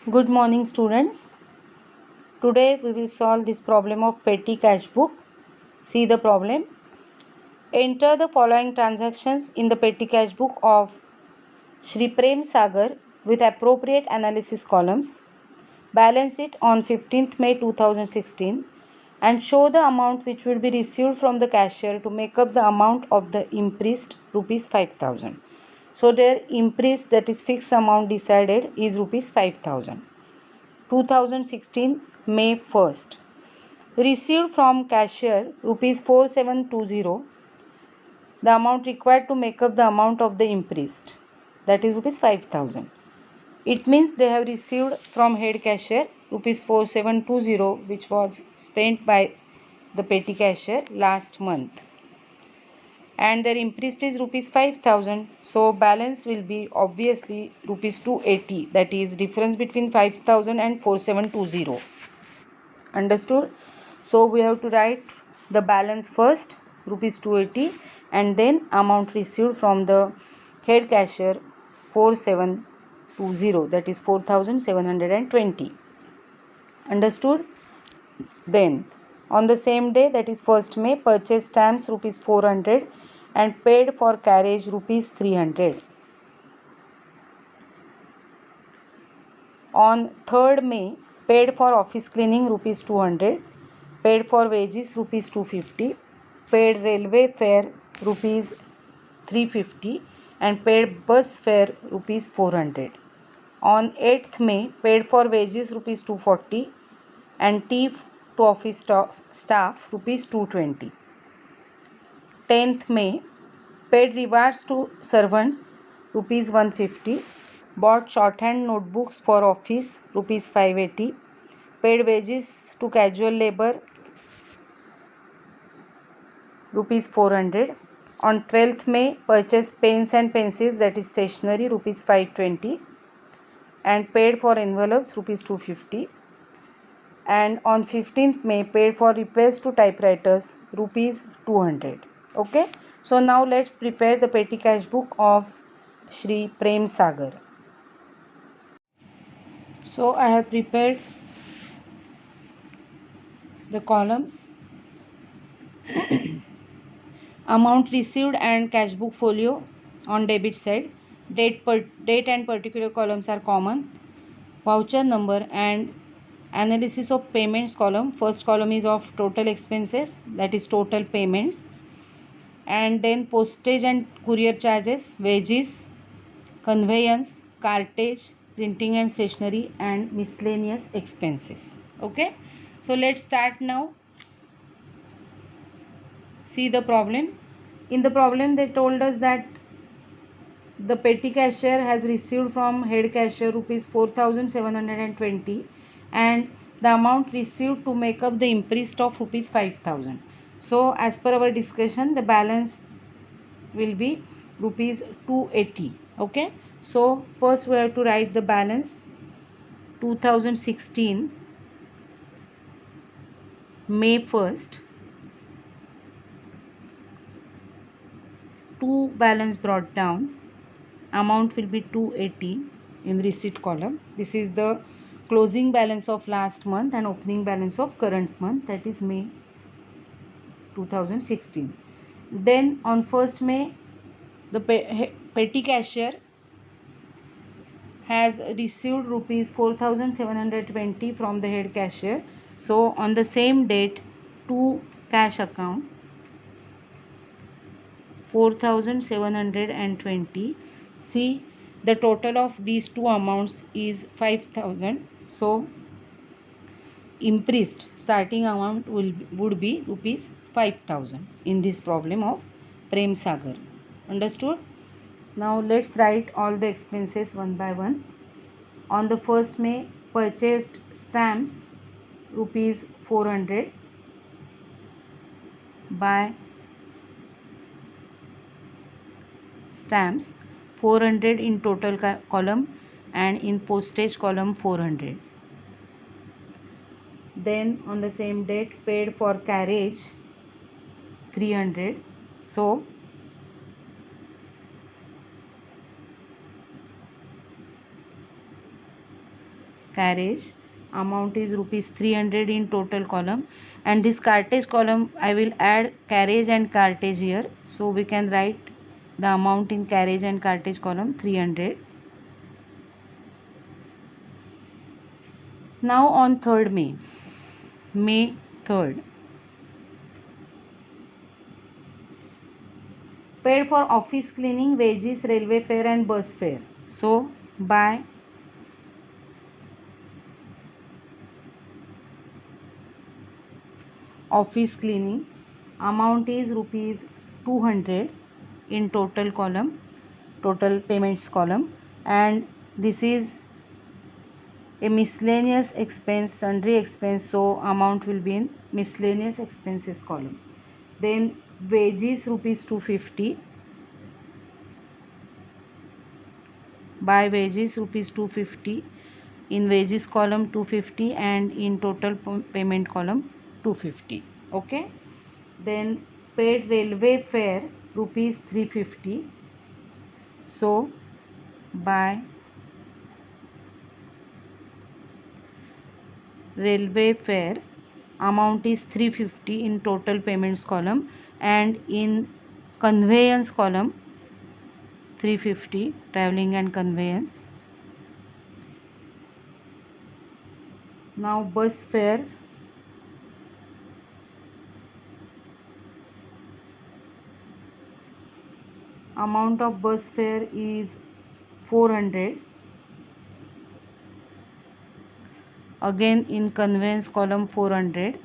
Good morning, students. Today we will solve this problem of petty cash book. See the problem. Enter the following transactions in the petty cash book of Shri Prem Sagar with appropriate analysis columns. Balance it on 15th May 2016 and show the amount which will be received from the cashier to make up the amount of the impressed rupees 5000. So their impressed, that is fixed amount decided, is rupees 5000. 2016 May 1st. Received from cashier rupees 4720, the amount required to make up the amount of the impressed, that is rupees 5000. It means they have received from head cashier rupees 4720, which was spent by the petty cashier last month, and their impressed is rupees 5000. So balance will be obviously rupees 280, that is difference between 5000 and 4720. Understood? So we have to write the balance first, rupees 280, and then amount received from the head cashier 4720, that is 4720. Understood? Then on the same day, that is 1st May, purchase stamps rupees 400 and paid for carriage rupees 300. On 3rd May, paid for office cleaning rupees 200, paid for wages rupees 250, paid railway fare rupees 350, and paid bus fare rupees 400. On 8th May, paid for wages rupees 240 and tea to office staff rupees 220. 10th May, paid rewards to servants rupees 150, bought shorthand notebooks for office rupees 580, paid wages to casual labor rupees 400. On 12th May, purchased pens and pencils, that is stationery rupees 520, and paid for envelopes rupees 250. And on 15th May, paid for repairs to typewriters rupees 200. Okay, so now let's prepare the petty cash book of Shri Prem Sagar. So I have prepared the columns. Amount received and cash book folio on debit side. Date and particular columns are common. Voucher number and analysis of payments column. First column is of total expenses, that is total payments, and then postage and courier charges, wages, conveyance, cartage, printing and stationery, and miscellaneous expenses. Okay, so let's start now. See the problem. In the problem they told us that the petty cashier has received from head cashier rupees 4720 and the amount received to make up the imprest of rupees 5000. So as per our discussion, the balance will be rupees 280. Okay, so first we have to write the balance. 2016 May 1st, two balance brought down, amount will be 280 in receipt column. This is the closing balance of last month and opening balance of current month, that is May 2016. Then on 1st May, the petty cashier has received rupees 4720 from the head cashier. So on the same date, to cash account 4720. See, the total of these two amounts is 5000. So impressed starting amount would be rupees 5000 in this problem of Prem Sagar. Understood? Now let's write all the expenses one by one. On the 1st May, purchased stamps rupees 400 by stamps 400 in total column and in postage column 400. Then on the same date, paid for carriage 300. So carriage, amount is rupees 300 in total column, and this cartage column I will add carriage and cartage here, so we can write the amount in carriage and cartage column 300. Now on 3rd May 3rd, paid for office cleaning, wages, railway fare and bus fare. So by office cleaning, amount is rupees 200 in total column, total payments column, and this is a miscellaneous expense, sundry expense, so amount will be in miscellaneous expenses column. Then wages rupees 250, by wages rupees 250, in wages column 250 and in total payment column 250. Okay, then paid railway fare rupees 350, so by railway fare amount is 350 in total payments column, and in conveyance column 350, traveling and conveyance. Now bus fare, amount of bus fare is 400, again in conveyance column 400,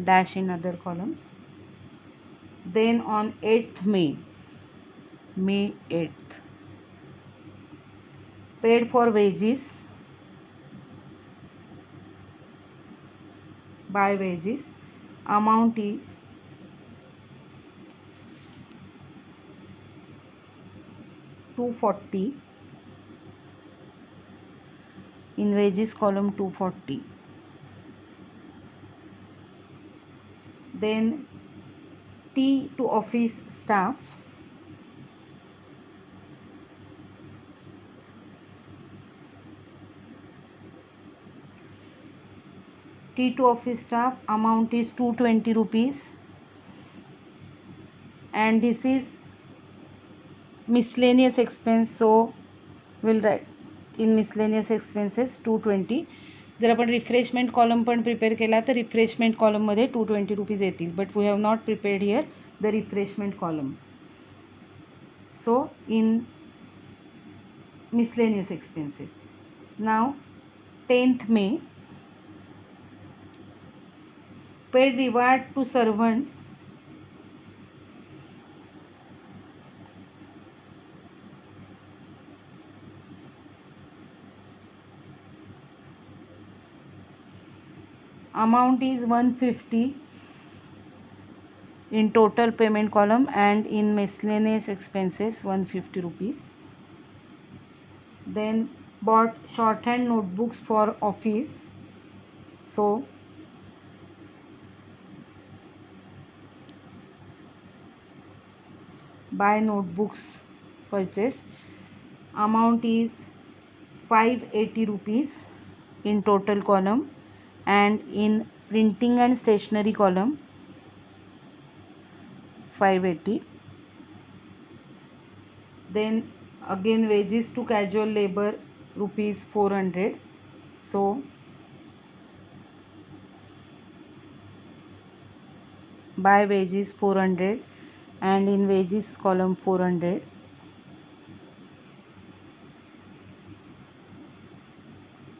dash in other columns. Then on 8th May 8th, paid for wages, by wages amount is 240, in wages column 240. Then T to office staff, T to office staff amount is 220 rupees, and this is miscellaneous expense, so we'll write in miscellaneous expenses 220. जर आपण refreshment column पण prepare केला तर refreshment कॉलममध्ये 220 rupees येतील, but we have not prepared here the refreshment column, so in miscellaneous expenses. Now 10th May, paid reward to servants, amount is 150 in total payment column, and in miscellaneous expenses 150 rupees. Then bought shorthand notebooks for office, so by notebooks purchase amount is 580 rupees in total column, and in printing and stationery column 580. Then again wages to casual labor rupees 400, so by wages 400 and in wages column 400.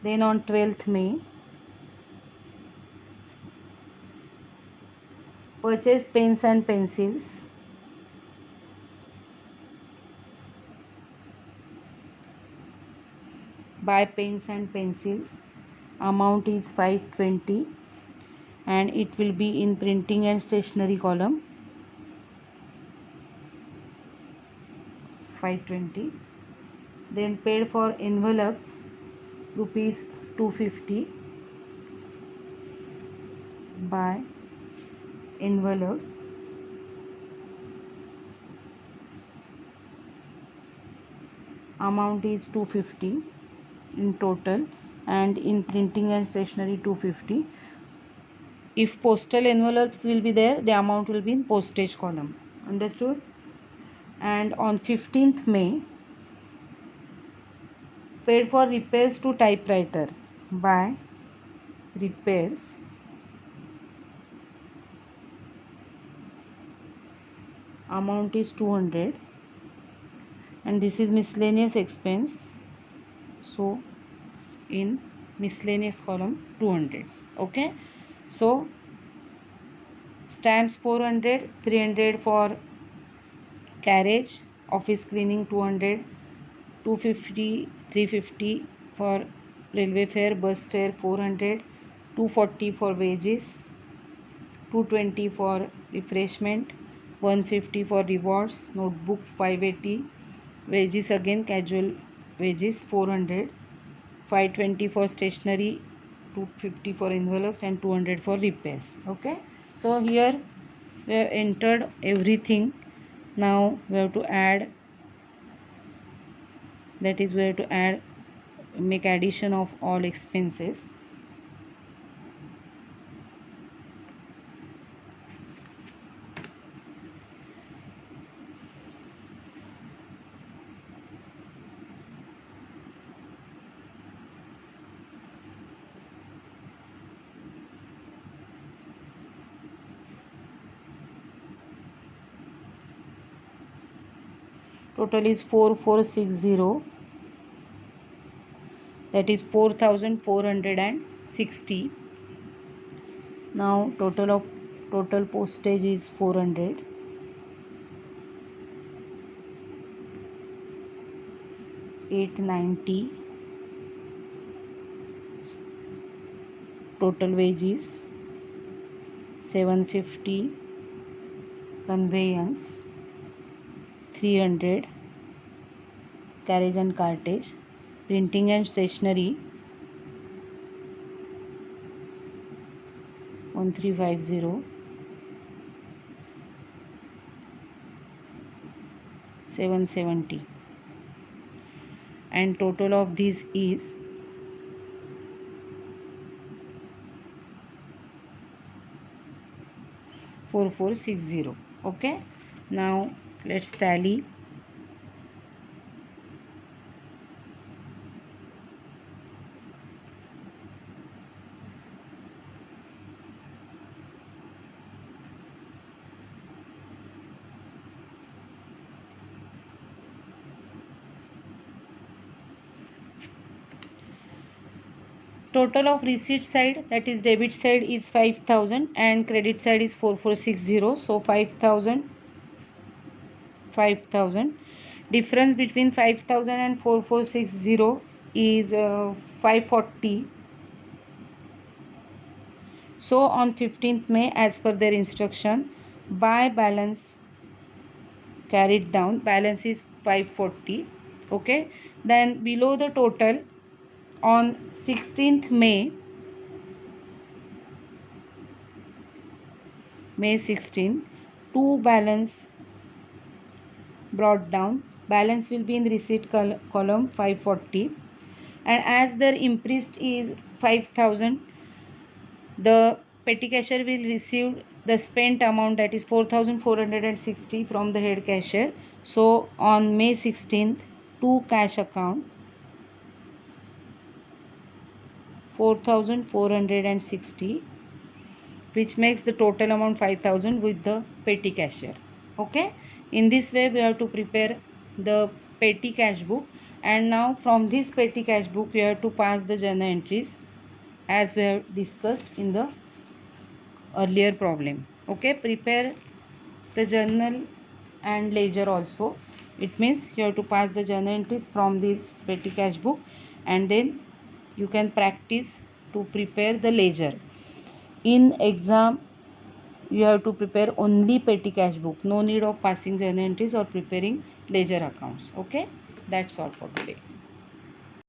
Then on 12th May, purchase pens and pencils, by pens and pencils amount is 520, and it will be in printing and stationery column 520. Then paid for envelopes rupees 250, by envelopes amount is 250 in total, and in printing and stationery 250. If postal envelopes will be there, the amount will be in postage column. Understood? And on 15th May, paid for repairs to typewriter by repairs amount is 200, and this is miscellaneous expense, so in miscellaneous column 200. Okay, so stamps 400, 300 for carriage, office cleaning 200, 250, 350 for railway fare, bus fare 400, 240 for wages, 220 for refreshment, 150 for rewards, notebook 580, wages again casual wages 400, 520 for stationery, 250 for envelopes, and 200 for repairs. Okay, so here we have entered everything. Now we have to add, that is we have to add, make addition of all expenses. Total is 4460, that is 4460. Now total postage is 400, 890. Total wages 750, conveyance 300, carriage and cartage, printing and stationery 1350, 770, and total of these is 4460. Okay, now let's tally. Total of receipt side, that is debit side, is 5000 and credit side is 4460. So 5000. Difference between 5000 and 4460 is 540. So on 15th May, as per their instruction, by balance carried down, balance is 540. Okay, then below the total on 16th May 16, two balance brought down. Balance will be in receipt column 540, and as their imprest is 5000, the petty cashier will receive the spent amount, that is 4460 from the head cashier. So on May 16th, to cash account 4460, which makes the total amount 5000 with the petty cashier. Okay, in this way we have to prepare the petty cash book, and now from this petty cash book we have to pass the journal entries as we have discussed in the earlier problem. Okay, prepare the journal and ledger also. It means you have to pass the journal entries from this petty cash book, and then you can practice to prepare the ledger. In exam you have to prepare only petty cash book, no need of passing journal entries or preparing ledger accounts. Okay, that's all for today.